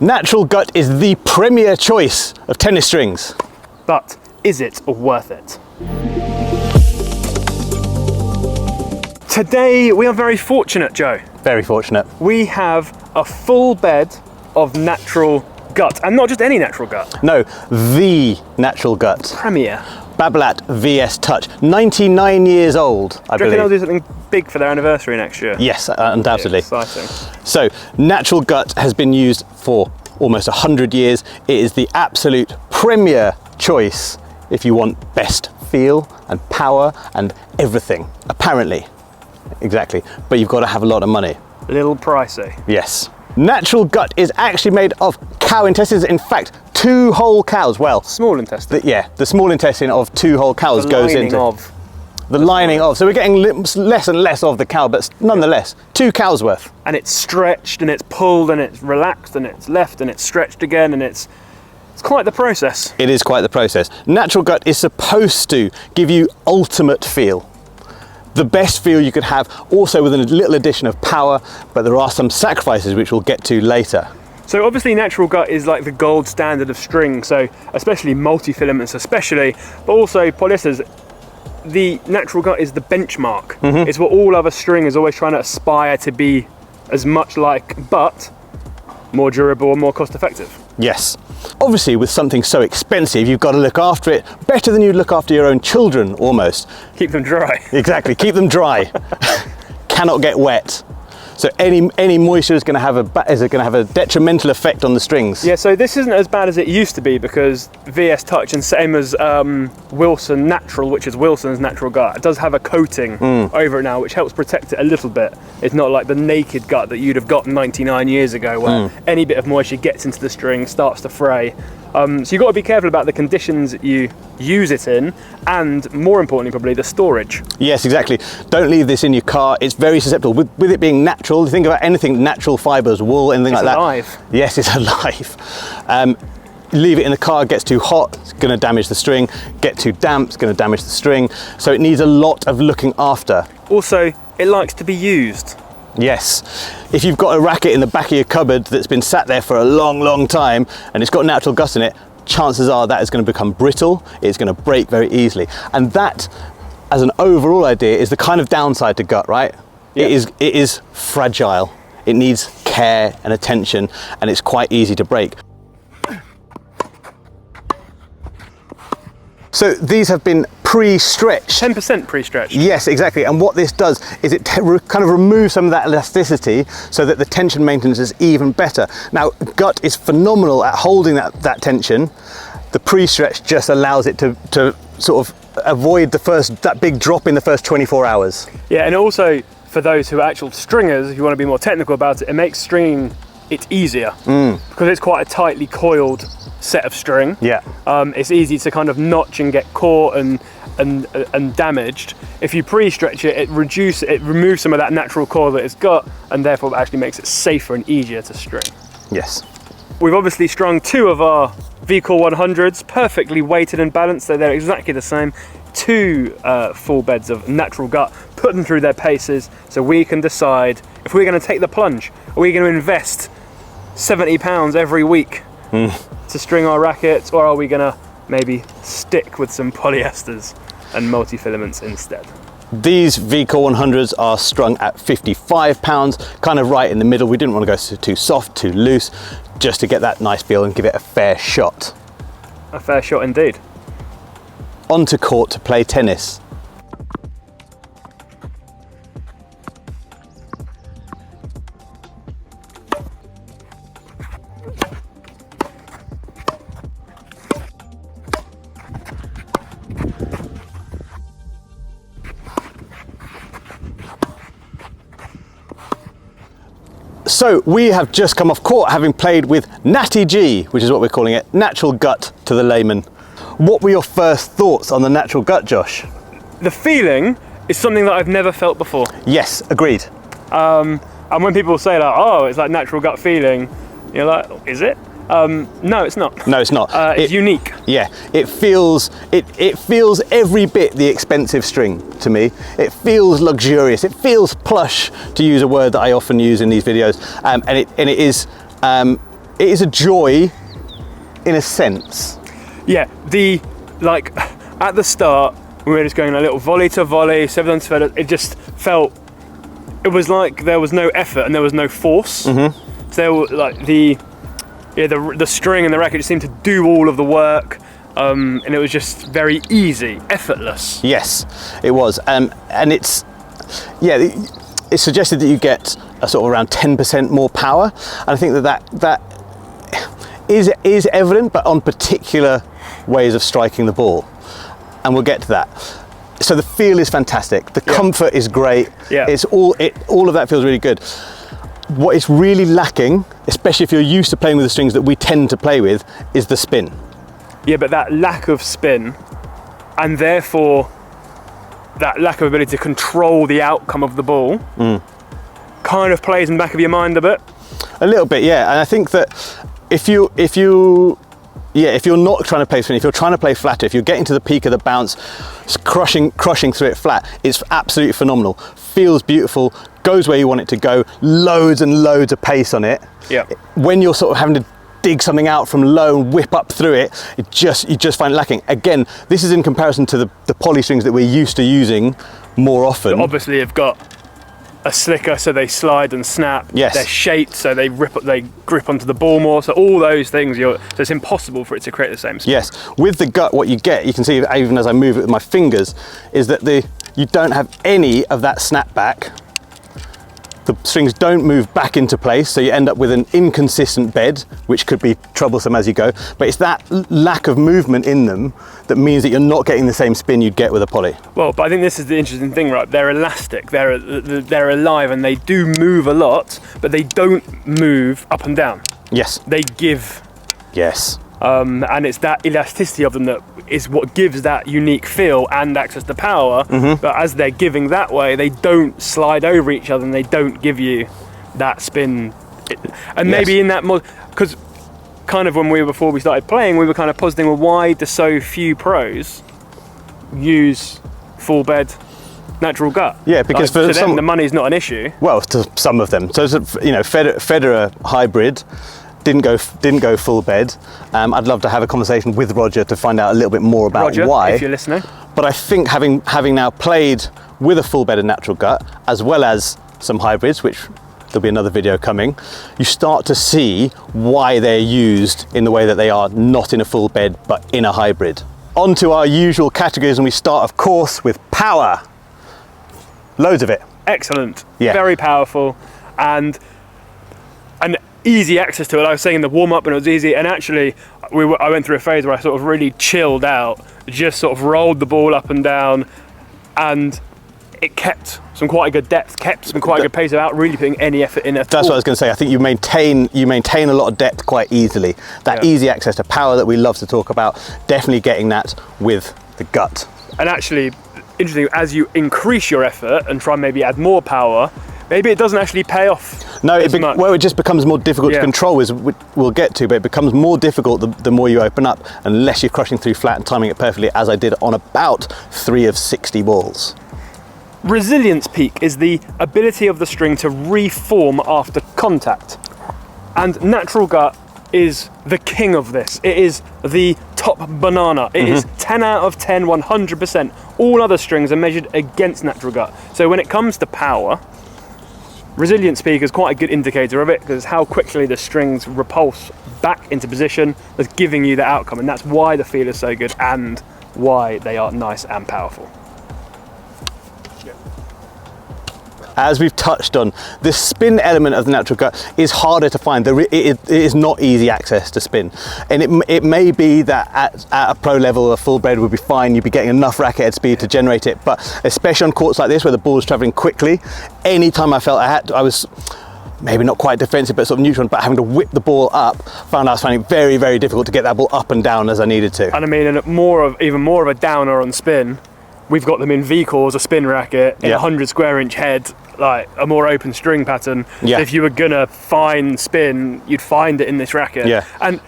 Natural gut is the premier choice of tennis strings. But is it worth it? Today we are very fortunate, Joe. Very fortunate. We have a full bed of natural gut, and not just any natural gut. No, the natural gut. Premier. Babolat VS Touch, 99 years old, I Do you reckon they'll believe. do something big for their anniversary next year? Yes, undoubtedly. Exciting. So, natural gut has been used for almost 100 years. It is the absolute premier choice if you want best feel and power and everything, apparently. Exactly, but you've got to have a lot of money. A little pricey. Yes. Natural gut is actually made of cow intestines. In fact, 2 whole cows. Well, Small intestine. the small intestine of 2 whole cows The goes lining into of. the lining of. So we're getting less and less of the cow, but nonetheless, 2 cows worth. And it's stretched and it's pulled and it's relaxed and it's left and it's stretched again, and it's quite the process. It is quite the process. Natural gut is supposed to give you ultimate feel. The best feel you could have, also with a little addition of power, but there are some sacrifices which we'll get to later. So obviously natural gut is like the gold standard of string, so especially multi-filaments especially, but also polyesters. The natural gut is the benchmark. It's what all other string is always trying to aspire to be as much like, but more durable and more cost effective. Yes. Obviously, with something so expensive, you've got to look after it better than you'd look after your own children, almost. Keep them dry. Exactly, keep them dry. Cannot get wet. So any moisture is going to have a detrimental effect on the strings. Yeah, so this isn't as bad as it used to be, because VS Touch, and same as Wilson Natural, which is Wilson's natural gut, it does have a coating over it now, which helps protect it a little bit. It's not like the naked gut that you'd have got 99 years ago, where any bit of moisture gets into the string, starts to fray. So you've got to be careful about the conditions that you use it in, and more importantly probably the storage. Yes, exactly. Don't leave this in your car. It's very susceptible. With it being natural, think about anything natural fibres, wool, anything like that. It's alive. Yes, it's alive. Leave it in the car, it gets too hot, it's going to damage the string. Get too damp, it's going to damage the string. So it needs a lot of looking after. Also, it likes to be used. Yes. If you've got a racket in the back of your cupboard that's been sat there for a long, long time and it's got natural gut in it, chances are that is going to become brittle, it's going to break very easily. And that, as an overall idea, is the kind of downside to gut, right? Yeah. It is fragile. It needs care and attention, and it's quite easy to break. So these have been pre-stretched. 10% pre-stretched. Yes, exactly. And what this does is it kind of removes some of that elasticity so that the tension maintenance is even better. Now, gut is phenomenal at holding that tension. The pre-stretch just allows it to sort of avoid that big drop in the first 24 hours. Yeah, and also for those who are actual stringers, if you want to be more technical about it, it makes stringing it easier because it's quite a tightly coiled set of string. Yeah. It's easy to kind of notch and get caught and damaged. If you pre-stretch it, it removes some of that natural coil that it's got, and therefore it actually makes it safer and easier to string. Yes. We've obviously strung 2 of our VCore 100s, perfectly weighted and balanced, so they're exactly the same. 2 full beds of natural gut, put them through their paces so we can decide if we're going to take the plunge. Are we going to invest £70 every week to string our rackets, or are we going to maybe stick with some polyesters and multi-filaments instead? These VCore 100s are strung at £55, kind of right in the middle. We didn't want to go too soft, too loose, just to get that nice feel and give it a fair shot. A fair shot indeed. Onto court to play tennis. So we have just come off court having played with Natty G, which is what we're calling it, natural gut to the layman. What were your first thoughts on the natural gut, Josh? The feeling is something that I've never felt before. Yes, agreed. And when people say like, oh, it's like natural gut feeling, you're like, is it? No, it's not. No, it's not. It's unique. Yeah, it feels every bit the expensive string to me. It feels luxurious. It feels plush, to use a word that I often use in these videos. And it is it is a joy in a sense. Yeah, like at the start, we were just going a little volley to volley, 7 to 7. It just felt, it was like there was no effort and there was no force. Mm-hmm. So there were, like the string and the racket just seemed to do all of the work, and it was just very easy, effortless. Yes, it was, and it's it suggested that you get a sort of around 10% more power, and I think that is evident, but on particular ways of striking the ball, and we'll get to that. So the feel is fantastic. The comfort is great. Yeah. It's all of that feels really good. What is really lacking, especially if you're used to playing with the strings that we tend to play with, is the spin. Yeah, but that lack of spin, and therefore that lack of ability to control the outcome of the ball, kind of plays in the back of your mind a bit. A little bit, yeah. And I think that if you're not trying to play spin, if you're trying to play flatter, if you're getting to the peak of the bounce, crushing through it flat, it's absolutely phenomenal. Feels beautiful, goes where you want it to go, loads and loads of pace on it. Yeah. When you're sort of having to dig something out from low and whip up through it, you just find it lacking. Again, this is in comparison to the poly strings that we're used to using more often. But obviously, you've got a slicker, so they slide and snap. Yes. They're shaped, so they grip onto the ball more. So all those things, so it's impossible for it to create the same spin. Yes. With the gut, what you get, you can see even as I move it with my fingers, is that you don't have any of that snapback. The strings don't move back into place, so you end up with an inconsistent bed, which could be troublesome as you go. But it's that lack of movement in them that means that you're not getting the same spin you'd get with a poly. Well, but I think this is the interesting thing, right? They're elastic, they're alive, and they do move a lot, but they don't move up and down. Yes. They give. Yes. And it's that elasticity of them that is what gives that unique feel and access to power. Mm-hmm. But as they're giving that way, they don't slide over each other and they don't give you that spin. And maybe in that because kind of before we started playing, we were kind of positing, well, why do so few pros use full bed natural gut? Yeah, because like, for to them, the money's not an issue. Well, to some of them. So, Federer hybrid didn't go full bed. I'd love to have a conversation with Roger to find out a little bit more about Roger, why. if you're listening. But I think having now played with a full bed of natural gut, as well as some hybrids, which there'll be another video coming, you start to see why they're used in the way that they are, not in a full bed, but in a hybrid. On to our usual categories, and we start, of course, with power. Loads of it. Excellent. Yeah. Very powerful, and easy access to it. I was saying in the warm-up, and it was easy, and actually I went through a phase where I sort of really chilled out, just sort of rolled the ball up and down, and it kept some quite good depth, kept some quite good pace without really putting any effort in at all. That's what I was going to say. I think you maintain a lot of depth quite easily. That easy access to power that we love to talk about, definitely getting that with the gut. And actually, interesting, as you increase your effort and try and maybe add more power, maybe it doesn't actually pay off. No, it just becomes more difficult to control, as we'll get to, but it becomes more difficult the more you open up, unless you're crushing through flat and timing it perfectly, as I did on about 3 of 60 balls. Resilience peak is the ability of the string to reform after contact. And natural gut is the king of this. It is the top banana. It is 10 out of 10, 100%. All other strings are measured against natural gut. So when it comes to power, resilience peak is quite a good indicator of it, because it's how quickly the strings repulse back into position that's giving you the outcome, and that's why the feel is so good and why they are nice and powerful. As we've touched on, the spin element of the natural gut is harder to find. It is not easy access to spin, and it may be that at a pro level a full bed would be fine, you'd be getting enough racket head speed to generate it, but especially on courts like this where the ball is travelling quickly, anytime I felt I was maybe not quite defensive but sort of neutral, but having to whip the ball up, I was finding it very, very difficult to get that ball up and down as I needed to. And I mean, even more of a downer on spin, we've got them in V-cores, a spin racket, in a 100 square inch head, like a more open string pattern. Yeah. If you were gonna find spin, you'd find it in this racket. Yeah. And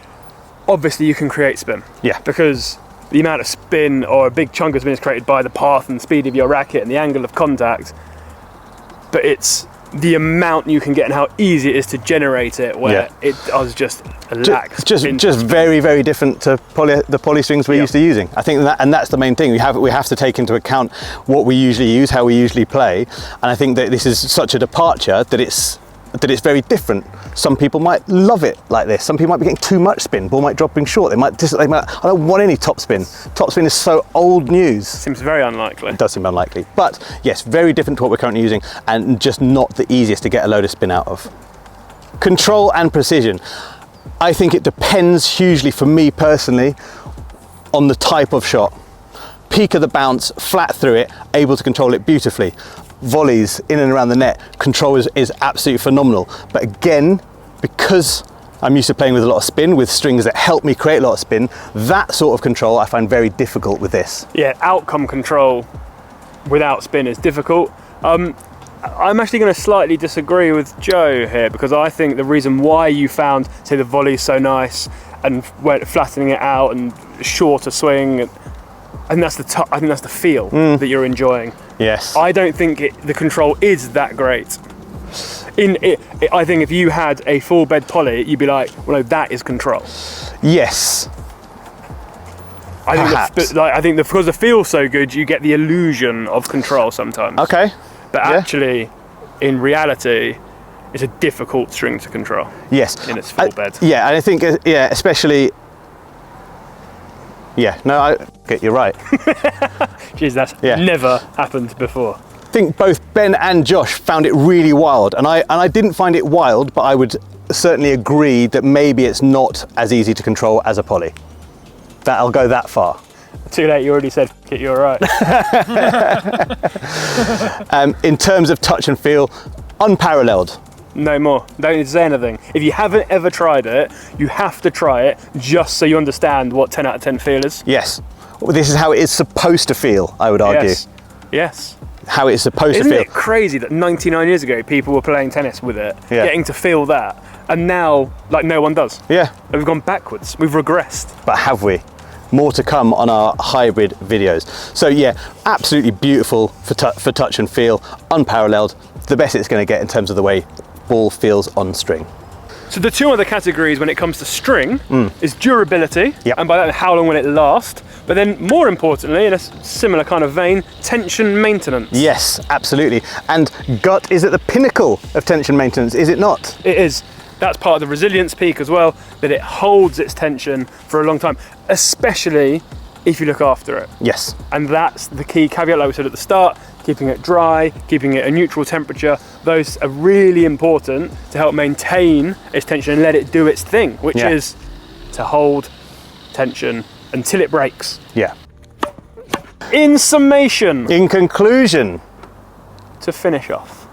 obviously you can create spin. Yeah. Because the amount of spin, or a big chunk of spin, is created by the path and speed of your racket and the angle of contact. But it's the amount you can get and how easy it is to generate it, where I was just lax. Just very, very different to the poly strings we're used to using. I think that's the main thing. We have to take into account what we usually use, how we usually play, and I think that this is such a departure that it's very different. Some people might love it like this. Some people might be getting too much spin. Ball might drop in short. They might, I don't want any top spin. Top spin is so old news. Seems very unlikely. It does seem unlikely. But yes, very different to what we're currently using, and just not the easiest to get a load of spin out of. Control and precision. I think it depends hugely, for me personally, on the type of shot. Peak of the bounce, flat through it, able to control it beautifully. Volleys in and around the net, control is absolutely phenomenal. But again, because I'm used to playing with a lot of spin, with strings that help me create a lot of spin, that sort of control I find very difficult with this. Yeah, outcome control without spin is difficult. I'm actually going to slightly disagree with Joe here, because I think the reason why you found, say, the volley so nice and went flattening it out and shorter swing, and I think that's the feel that you're enjoying. Yes. I don't think the control is that great. I think if you had a full bed poly, you'd be like, well, no, that is control. Yes. I think because the feel's so good, you get the illusion of control sometimes. Okay. But actually, in reality, it's a difficult string to control. Yes. In its full bed. Yeah, and I think, especially. Yeah, no, you're right. Jeez, that's never happened before. I think both Ben and Josh found it really wild, and I didn't find it wild, but I would certainly agree that maybe it's not as easy to control as a poly. I'll go that far. Too late, you already said it, you're right. In terms of touch and feel, unparalleled. No more. Don't need to say anything. If you haven't ever tried it, you have to try it just so you understand what 10 out of 10 feel is. Yes. Well, this is how it is supposed to feel, I would argue. Yes. How it's supposed to feel. Isn't it crazy that 99 years ago people were playing tennis with it, getting to feel that, and now, like, no one does? Yeah. We've gone backwards. We've regressed. But have we? More to come on our hybrid videos. So yeah, absolutely beautiful for touch and feel, unparalleled. The best it's going to get in terms of the way ball feels on string. So the two other categories when it comes to string is durability, and by that, how long will it last? But then more importantly, in a similar kind of vein, tension maintenance. Yes, absolutely. And gut is at the pinnacle of tension maintenance, is it not? It is. That's part of the resilience peak as well, that it holds its tension for a long time, especially if you look after it. Yes. And that's the key caveat, like we said at the start, keeping it dry, keeping it a neutral temperature. Those are really important to help maintain its tension and let it do its thing, which is to hold tension until it breaks. Yeah. In summation. In conclusion. To finish off.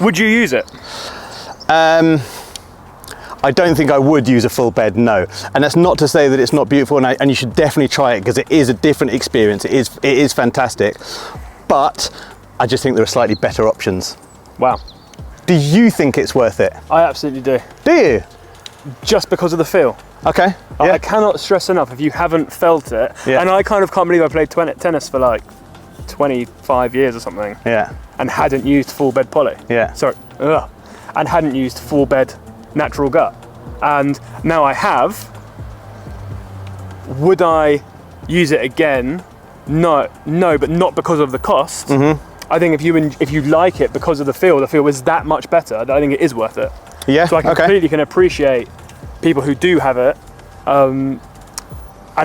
Would you use it? I don't think I would use a full bed, no. And that's not to say that it's not beautiful, and you should definitely try it, because it is a different experience. It is fantastic. But I just think there are slightly better options. Wow. Do you think it's worth it? I absolutely do. Do you? Just because of the feel. Okay. I cannot stress enough, if you haven't felt it, and I kind of can't believe I played tennis for like 25 years or something. Yeah. And hadn't used full bed poly. Yeah. Sorry. And hadn't used full bed natural gut. And now I have. Would I use it again? No, but not because of the cost. I think if you like it because of the feel is that much better. I think it is worth it. Yeah. So I completely can appreciate people who do have it, and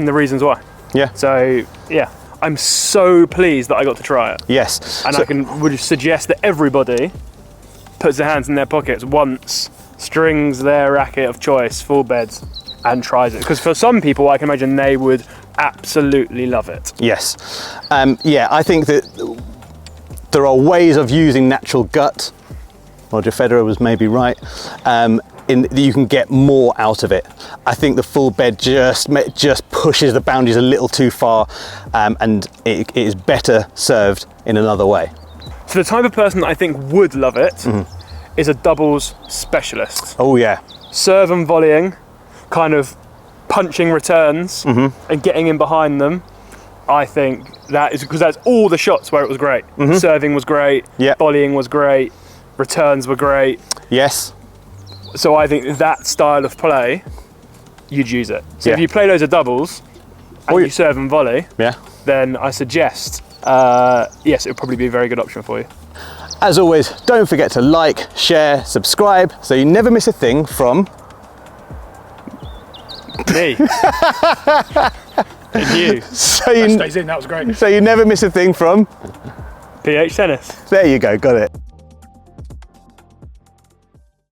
the reasons why. Yeah. So yeah, I'm so pleased that I got to try it. Yes. And would suggest that everybody puts their hands in their pockets once, strings their racket of choice, full beds, and tries it. Because for some people, I can imagine they would absolutely love it. Yes. Yeah, I think that there are ways of using natural gut. Roger Federer was maybe right. In that you can get more out of it. I think the full bed just pushes the boundaries a little too far, and it is better served in another way. So the type of person that I think would love it is a doubles specialist. Oh yeah. Serve and volleying, kind of punching returns and getting in behind them. I think that is because that's all the shots where it was great. Serving was great, volleying was great, returns were great. Yes. So I think that style of play, you'd use it. So if you play loads of doubles and you serve and volley, then I suggest, yes, it would probably be a very good option for you. As always, don't forget to like, share, subscribe, so you never miss a thing from me. And you. So you That stays in, that was great. So you never miss a thing from PH Tennis. There you go, got it.